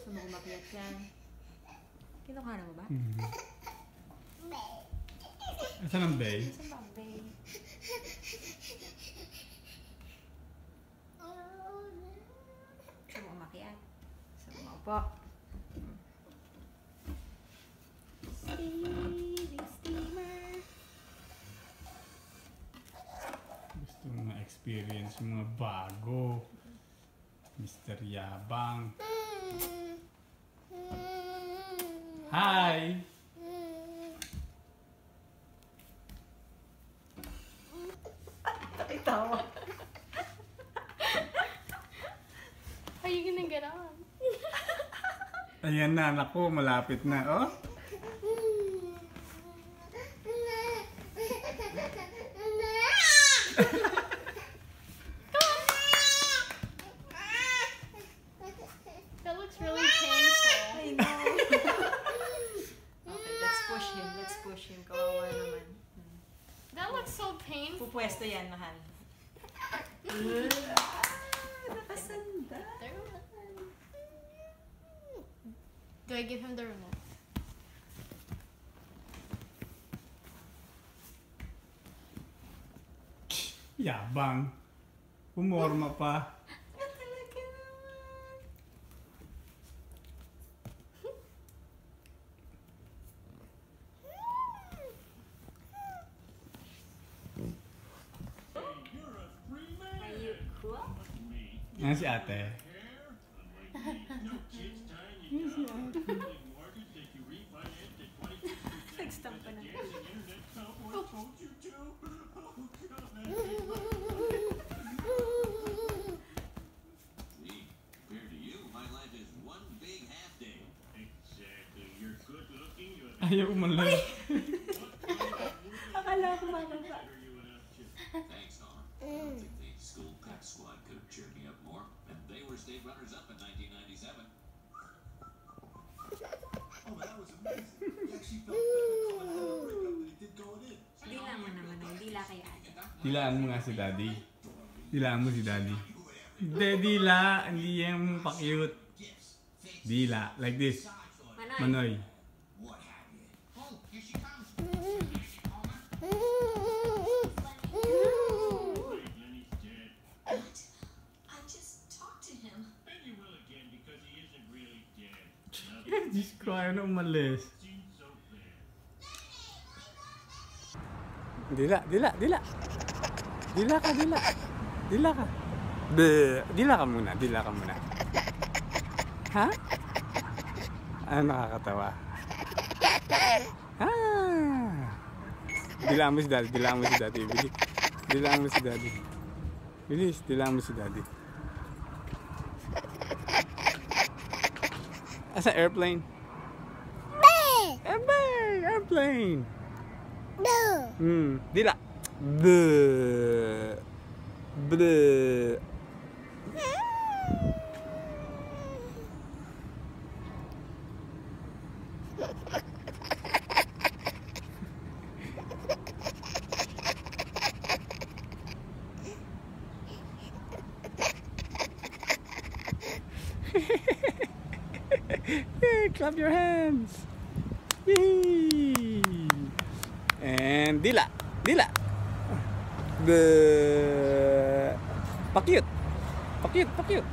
Gusto mo umakyat ka? Kinuha na mo ba? Asan ang bay? Asan ba ang bay? Gusto mo umakyat? Gusto mo maupo? Steamer. Gusto mo na-experience yung mga bago. Mr. Yabang. Hi! Ay, tawa. Are you gonna get on? Ayan na, naku, malapit na, oh. That looks really painful. I know. Okay, let's push him. Let's push him. Kawawa naman. That looks so painful. Pupwesto yan, mahal. Nakasanda. Do I give him the remote? Yabang. Pumorma pa. Talaga naman. Are you cool? Yan si ate. Nag-stop pa na. Ayaw umalan. Akala ko makaba. Thanks, Norm. I don't think the school pep squad could have cheered me up more, and they were state runners-up in 1997. Oh, that was amazing. He actually felt better coming out of the breakup than he did going in. Dila mo naman ang dila kay ate. Dilaan mo nga si daddy. Dilaan mo si daddy. Hindi, dila. Hindi yung pa-cute. Dila. Like this. Manoy. Manoy. What have you? Oh, here she comes. I just talked to him. And you will again because he isn't really dead. Diyos ko, ayaw na umalis. Seems so bad. Dila, dila, dila. Dila ka, dila. Dila ka. Dila ka muna, dila ka muna. Ha? Ano nakakatawa? Dila mo si daddy, dila mo si daddy. Bilis. Dila mo si daddy. Bilis, dila mo si daddy. Asa airplane? Airplane! Airplane! Dila. Bleh. Bleh. Clap your hands. Yay! And dila. Dila. The pa-cute. Pa-cute, pa-cute.